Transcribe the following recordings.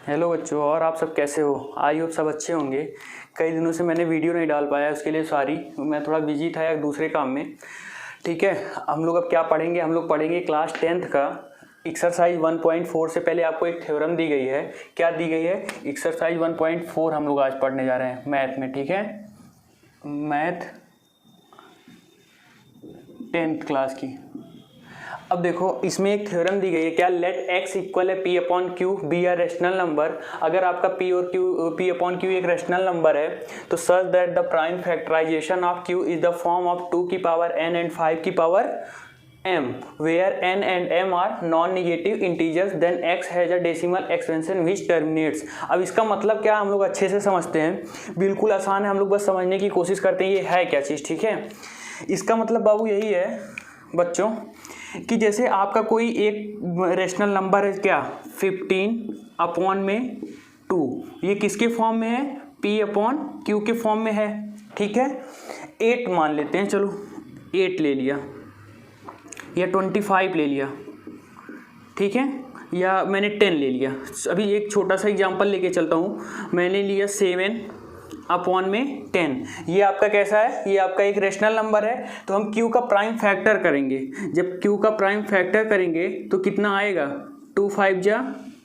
Hello बच्चों, और आप सब कैसे हो? आई होप सब अच्छे होंगे। कई दिनों से मैंने वीडियो नहीं डाल पाया, उसके लिए सॉरी। मैं थोड़ा बिजी था एक दूसरे काम में। ठीक है, हम लोग अब क्या पढ़ेंगे? हम लोग पढ़ेंगे क्लास 10th का एक्सरसाइज 1.4 से पहले आपको एक थ्योरम दी गई है। क्या दी गई है? एक्सरसाइज 1.4 हम लोग आज पढ़ने जा रहे हैं मैथ में। ठीक है, मैथ 10th क्लास की। अब देखो, इसमें एक थ्योरम दी गई है। क्या? लेट x इक्वल है p upon q be a rational number. अगर आपका p अपॉन क्यू एक रेशनल नंबर है तो such that the prime factorization of q is the form of 2 की पावर n एंड 5 की power m where n and m are non negative integers then x has a decimal expansion which terminates. अब इसका मतलब क्या हम लोग अच्छे से समझते हैं। बिल्कुल आसान है, हम लोग बस समझने की कोशिश करते हैं ये है क्या चीज़। ठीक है, इसका मतलब बाबू यही है बच्चों कि जैसे आपका कोई एक रेशनल नंबर है, क्या 15 अपॉन में 2, ये किसके फॉर्म में है? p अपॉन क्यू के फॉर्म में है। ठीक है, 8 मान लेते हैं, चलो 8 ले लिया या 25 ले लिया। ठीक है, या मैंने 10 ले लिया। अभी एक छोटा सा एग्जांपल लेके चलता हूँ। मैंने लिया 7 अपॉन में 10। ये आपका कैसा है? ये आपका एक रेशनल नंबर है, तो हम q का प्राइम फैक्टर करेंगे। जब q का प्राइम फैक्टर करेंगे तो कितना आएगा? 2 5 जा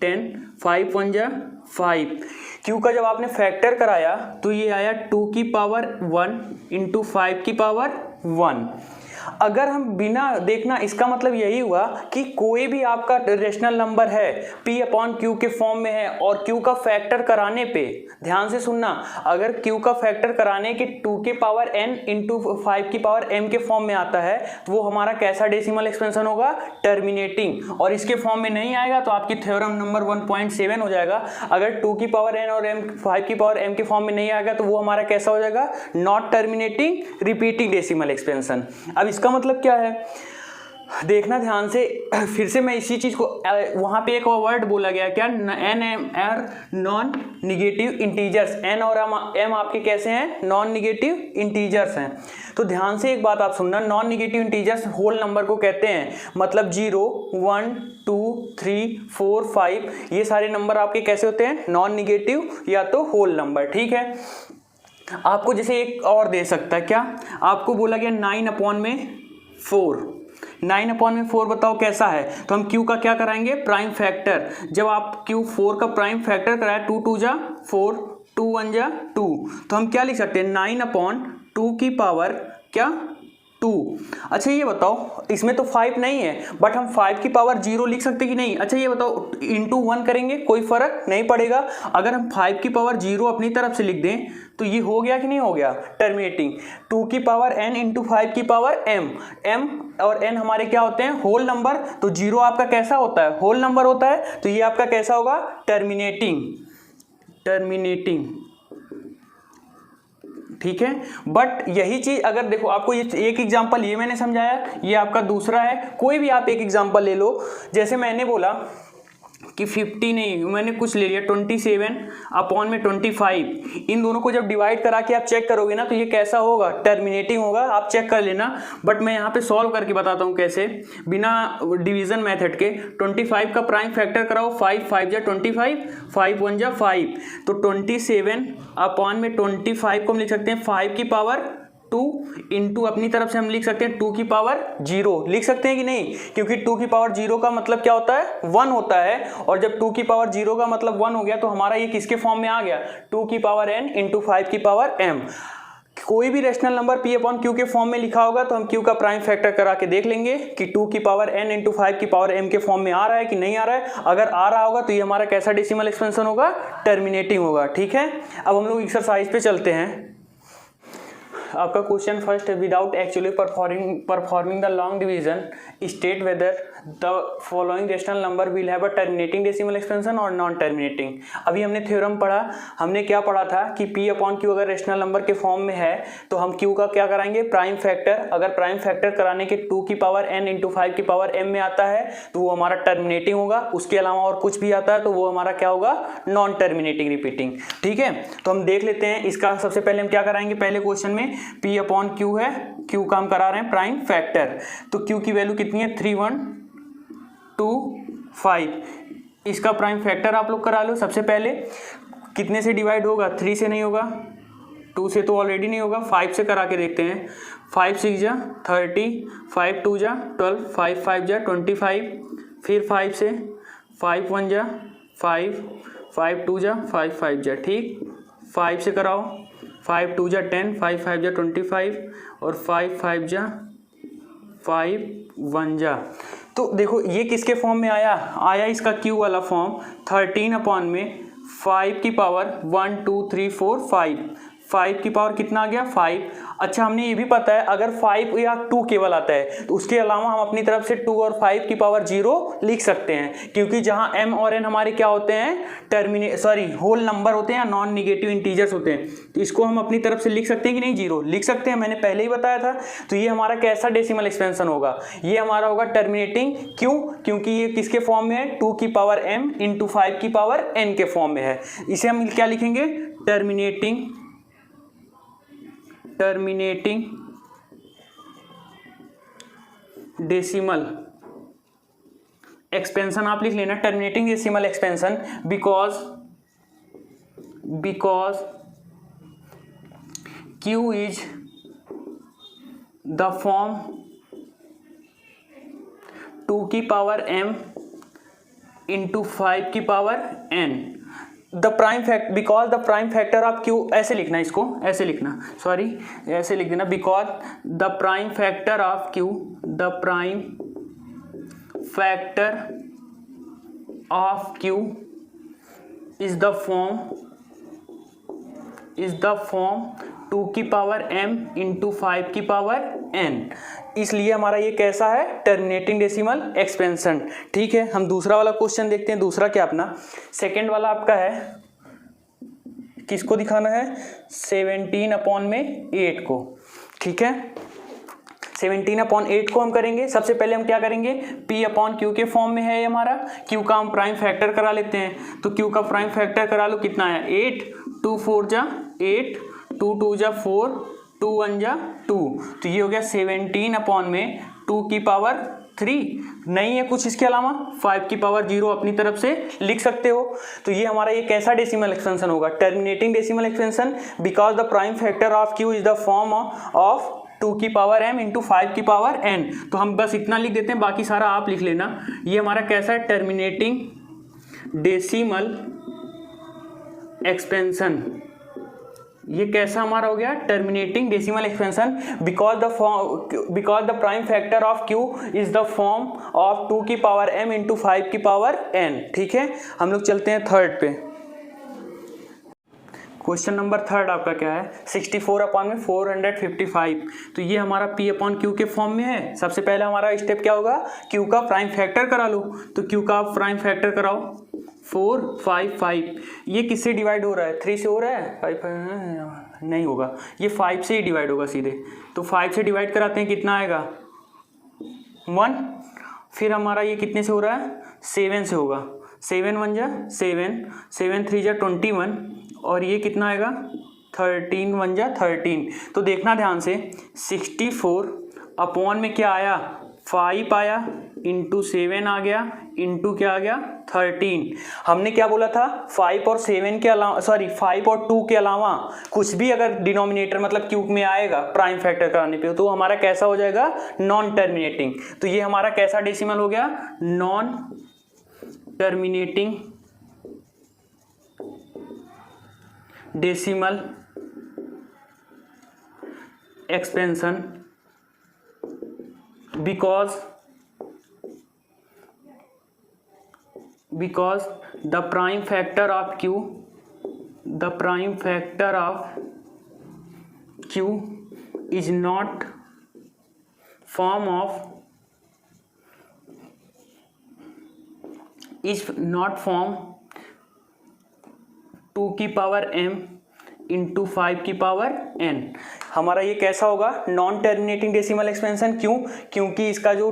10, 5 1 जा 5। q का जब आपने फैक्टर कराया तो ये आया 2 की पावर 1 इंटू 5 की पावर 1। अगर हम बिना देखना, इसका मतलब यही हुआ कि कोई भी आपका रेशनल नंबर है p अपॉन क्यू के फॉर्म में है और q का फैक्टर कराने पे, ध्यान से सुनना, अगर q का फैक्टर कराने के 2 के पावर n इंटू 5 की पावर m के फॉर्म में आता है तो वो हमारा कैसा डेसिमल एक्सपेंशन होगा? टर्मिनेटिंग। और इसके फॉर्म में नहीं आएगा तो आपकी थ्योरम नंबर 1.7 हो जाएगा। अगर 2 की पावर n और m 5 की पावर m के फॉर्म में नहीं आएगा तो वो हमारा कैसा हो जाएगा? Not terminating repeating decimal expansion. अब इसका मतलब क्या है देखना ध्यान से। फिर से मैं इसी चीज को, वहां पे एक वर्ड बोला गया, क्या? N m are non negative integers. N और एम आपके कैसे हैं? नॉन निगेटिव इंटीजर्स हैं। तो ध्यान से एक बात आप सुनना, non negative integers whole number को कहते हैं। मतलब 0 1 2 3 4 5 ये सारे नंबर आपके कैसे होते हैं? नॉन निगेटिव या तो होल नंबर। ठीक है, आपको जैसे एक और दे सकता है, क्या आपको बोला गया 9 अपॉन में 4। 9 अपॉन में 4 बताओ कैसा है? तो हम q का क्या कराएंगे? Prime factor. जब आप q 4 का प्राइम फैक्टर कराए, 2 2 जा 4, 2 1 जा 2, तो हम क्या लिख सकते हैं? 9 अपॉन 2 की पावर क्या? 2। अच्छा ये बताओ, इसमें तो 5 नहीं है बट हम 5 की पावर 0 लिख सकते कि नहीं? अच्छा ये बताओ, इंटू 1 करेंगे कोई फर्क नहीं पड़ेगा। अगर हम 5 की पावर 0 अपनी तरफ से लिख दें तो ये हो गया कि नहीं हो गया? टर्मिनेटिंग। 2 की पावर n इंटू 5 की पावर m। m और n हमारे क्या होते हैं? Whole number. तो 0 आपका कैसा होता है? होल नंबर होता है। तो ये आपका कैसा होगा? टर्मिनेटिंग। टर्मिनेटिंग। ठीक है, बट यही चीज अगर देखो, आपको ये एक एग्जांपल ये मैंने समझाया, ये आपका दूसरा है। कोई भी आप एक एग्जांपल ले लो। जैसे मैंने बोला कि 50 नहीं, मैंने कुछ ले लिया 27 अपॉन में 25। इन दोनों को जब डिवाइड करा के आप चेक करोगे ना तो ये कैसा होगा? टर्मिनेटिंग होगा। आप चेक कर लेना, बट मैं यहाँ पे सॉल्व करके बताता हूँ कैसे, बिना डिवीजन मेथड के। 25 का प्राइम फैक्टर कराओ, 5 5 जा 25, 5 1 जा 5। तो 27 अपॉन में 25 को हम लिख सकते हैं 5 की पावर 2 इंटू अपनी तरफ से हम लिख सकते हैं 2 की पावर 0 लिख सकते हैं कि नहीं? क्योंकि 2 की पावर 0 का मतलब क्या होता है? 1 होता है। और जब 2 की पावर 0 का मतलब 1 हो गया तो हमारा ये किसके फॉर्म में आ गया? 2 की पावर n इंटू 5 की पावर m। कोई भी rational number p upon q के फॉर्म में लिखा होगा तो हम q का प्राइम फैक्टर करा के देख लेंगे कि 2 की पावर n इंटू 5 की पावर m के फॉर्म में आ रहा है कि नहीं आ रहा है। अगर आ रहा होगा तो ये हमारा कैसा डेसिमल एक्सपेंशन होगा? टर्मिनेटिंग होगा। ठीक है, अब हम लोग एक्सरसाइज पे चलते हैं। आपका क्वेश्चन फर्स्ट है, without actually performing the long division state whether the following rational number will have a terminating decimal expansion और नॉन टर्मिनेटिंग। अभी हमने थ्योरम पढ़ा, हमने क्या पढ़ा था कि p अपॉन क्यू अगर रेशनल नंबर के फॉर्म में है तो हम q का क्या कराएंगे? Prime factor. अगर प्राइम फैक्टर कराने के 2 की पावर n इंटू 5 की पावर m में आता है तो वो हमारा टर्मिनेटिंग होगा। उसके अलावा और कुछ भी आता है तो वो हमारा क्या होगा? Non terminating repeating. ठीक है, तो हम देख लेते हैं इसका। सबसे पहले हम क्या कराएंगे? पहले क्वेश्चन में p अपॉन क्यू है, q का हम करा रहे हैं प्राइम फैक्टर। तो q की वैल्यू कितनी है? 3 1 2 5। इसका प्राइम फैक्टर आप लोग करा लो। सबसे पहले कितने से डिवाइड होगा, 3 से नहीं होगा, 2 से तो ऑलरेडी नहीं होगा, 5 से करा के देखते हैं। 5 6 जा 30, 5 2 जा 12, 5 5 जा 25, फिर 5 से 5 1 जा 5, 5 2 जा 5 5 जा, ठीक। 5 से कराओ, 5 2 जा 10, 5 5 जा 25 और 5 5 जा 5 1 जा। तो देखो ये किसके फॉर्म में आया इसका क्यू वाला फॉर्म, 13 अपॉन में 5 की पावर 1 2 3 4 5 की पावर कितना आ गया 5। अच्छा हमने ये भी पता है अगर 5 या 2 केवल आता है तो उसके अलावा हम अपनी तरफ से 2 और 5 की पावर 0 लिख सकते हैं, क्योंकि जहां m और n हमारे क्या होते हैं होल नंबर होते हैं, नॉन निगेटिव इंटीजर्स होते हैं, तो इसको हम अपनी तरफ से लिख सकते हैं कि नहीं, 0 लिख सकते हैं, मैंने पहले ही बताया था। तो ये हमारा कैसा डेसिमल एक्सपेंशन होगा, ये हमारा होगा टर्मिनेटिंग, क्यों, क्योंकि ये किसके फॉर्म में है, 2 की पावर m इंटू 5 की पावर n के फॉर्म में है। इसे हम क्या लिखेंगे, टर्मिनेटिंग डेसिमल एक्सपेंशन आप लिख लेना, terminating decimal expansion, because Q is the form 2 की पावर m इंटू 5 की power n। Because the prime factor of Q, ऐसे लिखना, इसको ऐसे लिखना, ऐसे लिख देना, because the prime factor of Q, the prime factor of Q is the form 2 की पावर m इंटू 5 की पावर n। इसलिए हमारा ये कैसा है, टर्मिनेटिंग डेसिमल एक्सपेंशन। ठीक है, हम दूसरा वाला क्वेश्चन देखते हैं। दूसरा क्या अपना सेकंड वाला आपका है, किसको दिखाना है, 17 अपॉन में 8 को। ठीक है, 17 अपॉन 8 को हम करेंगे। सबसे पहले हम क्या करेंगे, P अपॉन Q के फॉर्म में है हमारा, Q का हम प्राइम फैक्टर करा लेते हैं। तो Q का प्राइम फैक्टर करा लो, कितना है 8, 2 4 जा 8, 2 2 जा 4, 2 1 जा 2, तो ये हो गया 17 अपॉन में 2 की पावर 3, नहीं है कुछ इसके अलावा, 5 की पावर 0 अपनी तरफ से लिख सकते हो। तो ये हमारा ये कैसा डेसिमल एक्सपेंशन होगा, terminating decimal expansion, because the prime factor of Q is the form of 2 की पावर m इंटू 5 की पावर n। तो हम बस इतना लिख देते हैं, बाकी सारा आप लिख लेना। ये हमारा कैसा है, टर्मिनेटिंग डेसिमल एक्सपेंशन, ये कैसा हमारा हो गया, terminating decimal expansion, because the prime factor of Q is the form of 2 की पावर m इंटू 5 की पावर n। ठीक है, हम लोग चलते हैं थर्ड पे। क्वेश्चन नंबर थर्ड आपका क्या है, 64 अपॉन में 455। तो ये हमारा P अपॉन Q के फॉर्म में है। सबसे पहले हमारा स्टेप क्या होगा, Q का प्राइम फैक्टर करा लो। तो Q का प्राइम फैक्टर कराओ, 4 5 5, ये किससे डिवाइड हो रहा है, 3 से हो रहा है, 5 नहीं होगा, ये 5 से ही डिवाइड होगा सीधे। तो 5 से डिवाइड कराते हैं, कितना आएगा 1, फिर हमारा ये कितने से हो रहा है, 7 से होगा, 7 1 जा 7, 7 3 जा 21, और ये कितना आएगा 13 1 जा 13। तो देखना ध्यान से, 64 अपॉन में क्या आया, 5 आया, इंटू 7 आ गया, इंटू क्या आ गया 13। हमने क्या बोला था, 5 और 7 के अलावा 5 और 2 के अलावा कुछ भी अगर डिनोमिनेटर मतलब क्यूब में आएगा प्राइम फैक्टर कराने पे, तो हमारा कैसा हो जाएगा, नॉन टर्मिनेटिंग। तो ये हमारा कैसा डेसिमल हो गया, non terminating decimal expansion, because the prime factor of Q is not form 2 की पावर m इंटू 5 की पावर n। हमारा ये कैसा होगा, नॉन टर्मिनेटिंग डेसिमल एक्सपेंशन, क्यों, क्योंकि इसका जो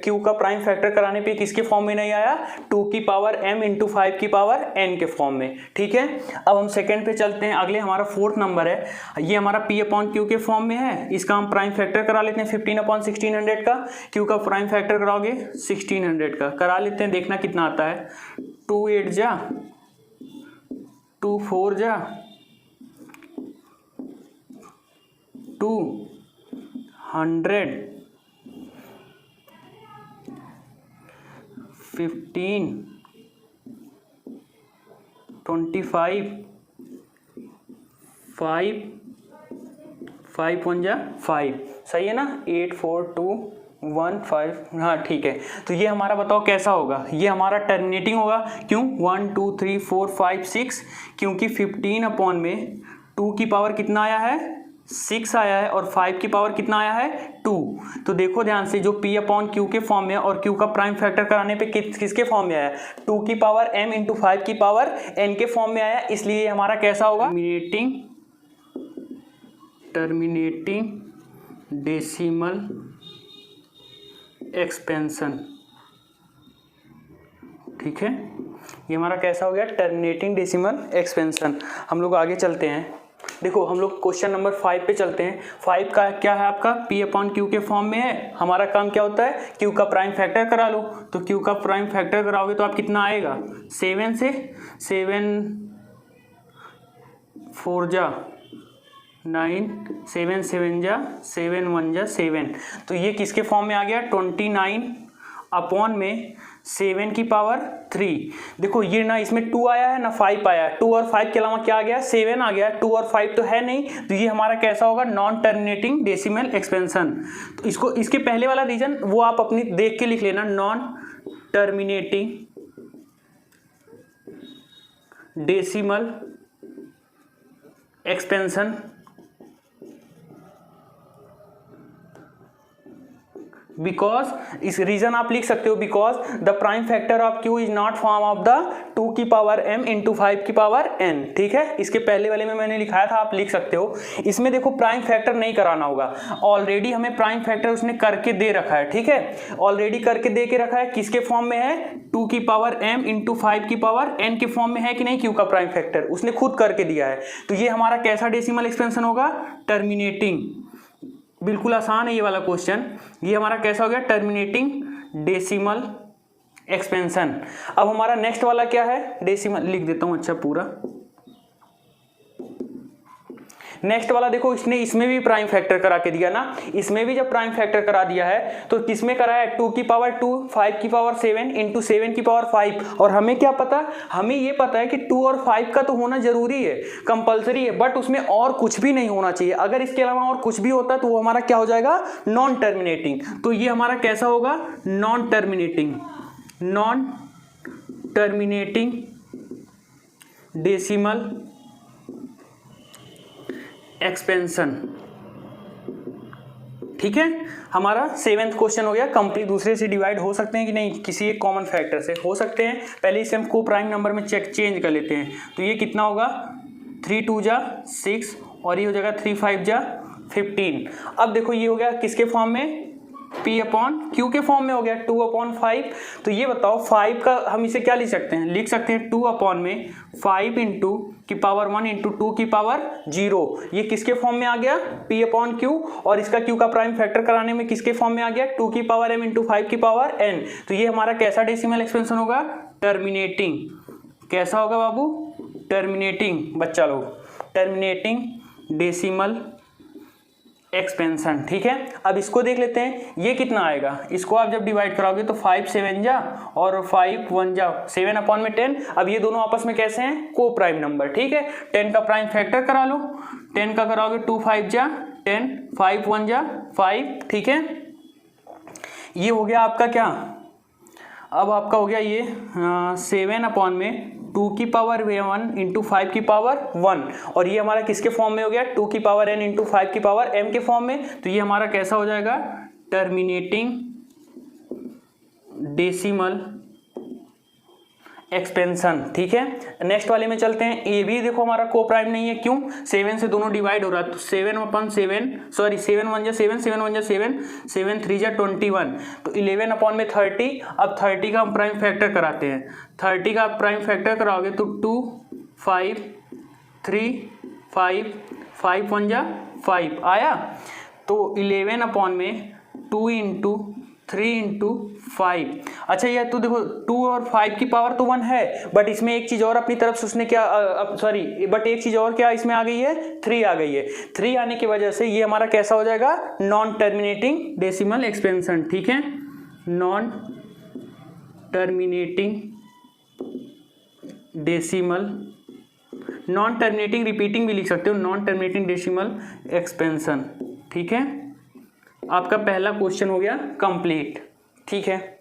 Q का प्राइम फैक्टर कराने पे किसके फॉर्म में नहीं आया, 2 की पावर m इंटू 5 की पावर n के फॉर्म में। ठीक है, अब हम सेकंड पे चलते हैं। अगले हमारा फोर्थ नंबर है, ये हमारा P अपॉन Q के फॉर्म में है। इसका हम प्राइम फैक्टर करा लेते हैं 15 अपॉन 1600 का। Q का प्राइम फैक्टर कराओगे 1600 का, करा लेते हैं, देखना कितना आता है। 2 8 जा 2 4 जा 200 15 25 5 5 1 जा 5, सही है ना। 8 4 2 1 5, हाँ ठीक है। तो ये हमारा बताओ कैसा होगा, ये हमारा टर्मिनेटिंग होगा। क्यों 1 2 3 4 5 6, क्योंकि 15 अपॉन में 2 की पावर कितना आया है 6 आया है और 5 की पावर कितना आया है 2। तो देखो ध्यान से, जो P अपॉन Q के फॉर्म में और Q का प्राइम फैक्टर कराने पे किसके फॉर्म में आया, 2 की पावर m इंटू 5 की पावर n के फॉर्म में आया, इसलिए हमारा कैसा होगा टर्मिनेटिंग डेसिमल एक्सपेंशन। ठीक है, ये हमारा कैसा हो गया टर्मिनेटिंग डेसिमल एक्सपेंशन। हम लोग आगे चलते हैं, देखो हम लोग क्वेश्चन नंबर 5 पे चलते हैं। 5 का क्या है आपका, P अपॉन Q के फॉर्म में है। हमारा काम क्या होता है, Q का प्राइम फैक्टर करा लो। तो Q का प्राइम फैक्टर कराओगे तो आप कितना आएगा, 7 से 7 4 जा 9 7 7 जा 7 1 जा 7। तो ये किसके फॉर्म में आ गया 29 अपॉन में 7 की पावर 3। देखो ये ना इसमें 2 आया है ना 5 आया है, 2 और 5 के अलावा क्या आ गया 7 आ गया, 2 और 5 तो है नहीं। तो ये हमारा कैसा होगा नॉन टर्मिनेटिंग डेसिमल एक्सपेंशन। तो इसको इसके पहले वाला रीजन वो आप अपनी देख के लिख लेना, non terminating decimal expansion because, इस रीजन आप लिख सकते हो, because the prime factor of Q is not form of the 2 की पावर m इंटू 5 की पावर n। ठीक है, इसके पहले वाले में मैंने लिखाया था, आप लिख सकते हो। इसमें देखो प्राइम फैक्टर नहीं कराना होगा, ऑलरेडी हमें प्राइम फैक्टर उसने करके दे रखा है। ठीक है, ऑलरेडी करके दे के रखा है, किसके फॉर्म में है 2 की पावर m इंटू 5 की पावर n के फॉर्म में है कि नहीं, Q का प्राइम फैक्टर उसने खुद करके दिया है। तो ये हमारा कैसा डेसिमल एक्सपेंशन होगा, टर्मिनेटिंग। बिल्कुल आसान है ये वाला क्वेश्चन। ये हमारा कैसा हो गया टर्मिनेटिंग डेसिमल एक्सपेंशन। अब हमारा नेक्स्ट वाला क्या है, डेसिमल लिख देता हूं अच्छा पूरा। नेक्स्ट वाला देखो, इसमें भी प्राइम फैक्टर करा के दिया ना, इसमें भी जब प्राइम फैक्टर करा दिया है तो किसमें करा है 2 की पावर 2 5 की पावर 7 इंटू 7 की पावर 5। और हमें क्या पता, हमें ये पता है कि 2 और 5 का तो होना जरूरी है, कंपलसरी है, बट उसमें और कुछ भी नहीं होना चाहिए। अगर इसके अलावा और कुछ भी होता तो वो हमारा क्या हो जाएगा नॉन टर्मिनेटिंग। तो ये हमारा कैसा होगा नॉन टर्मिनेटिंग डेसिमल एक्सपेंशन। ठीक है, हमारा 7th क्वेश्चन हो गया कंप्लीट। दूसरे से डिवाइड हो सकते हैं कि नहीं, किसी एक कॉमन फैक्टर से हो सकते हैं। पहले इसे हम को प्राइम नंबर में चेंज कर लेते हैं। तो ये कितना होगा 3 2 जा 6 और ये हो जाएगा 3 5 जा 15। अब देखो ये हो गया किसके फॉर्म में, P अपॉन Q के फॉर्म में हो गया 2 अपॉन 5। तो ये बताओ 5 का हम इसे क्या लिख सकते हैं, लिख सकते हैं 2 अपॉन में 5 इंटू की पावर 1 इंटू 2 की पावर 0। ये किसके फॉर्म में आ गया P अपॉन Q, और इसका Q का प्राइम फैक्टर कराने में किसके फॉर्म में आ गया 2 की पावर m इंटू 5 की पावर n। तो ये हमारा कैसा डेसिमल एक्सपेंशन होगा टर्मिनेटिंग। कैसा होगा बाबू टर्मिनेटिंग, बच्चा लोग टर्मिनेटिंग डेसिमल एक्सपेंशन। ठीक है, अब इसको देख लेते हैं ये कितना आएगा। इसको आप जब डिवाइड कराओगे तो 5 7 जा और 5 1 जा 7 अपॉन में 10। अब ये दोनों आपस में कैसे हैं को प्राइम नंबर। ठीक है, 10 का प्राइम फैक्टर करा लो, 10 का कराओगे 2 5 जा 10 5 1 जा 5। ठीक है, ये हो गया आपका क्या, अब आपका हो गया ये 7 अपॉन में 2 की पावर 1 इंटू 5 की पावर 1। और ये हमारा किसके फॉर्म में हो गया 2 की पावर n इंटू 5 की पावर m के फॉर्म में। तो ये हमारा कैसा हो जाएगा टर्मिनेटिंग डेसिमल एक्सपेंशन। ठीक है, नेक्स्ट वाले में चलते हैं। ये भी देखो हमारा को प्राइम नहीं है, क्यों 7 से दोनों डिवाइड हो रहा है। तो 7 अपॉन 7 सॉरी 7 1 जा 7 7 1 जा 7 7 3 जा 21। तो 11 अपॉन में 30। अब 30 का हम प्राइम फैक्टर कराते हैं। 30 का आप प्राइम फैक्टर कराओगे तो 2 5 3 5 5 1 जा 5 आया। तो 11 अपॉन में 2 इंटू 3 इंटू 5। अच्छा ये तो देखो 2 और 5 की पावर तो 1 है, बट इसमें एक चीज़ और अपनी तरफ से उसने क्या बट एक चीज़ और क्या इसमें आ गई है, 3 आ गई है। 3 आने की वजह से ये हमारा कैसा हो जाएगा, नॉन टर्मिनेटिंग डेसिमल एक्सपेंशन। ठीक है, non terminating decimal, non terminating repeating भी लिख सकते हो, नॉन टर्मिनेटिंग डेसिमल एक्सपेंशन। ठीक है, आपका पहला क्वेश्चन हो गया कंप्लीट। ठीक है।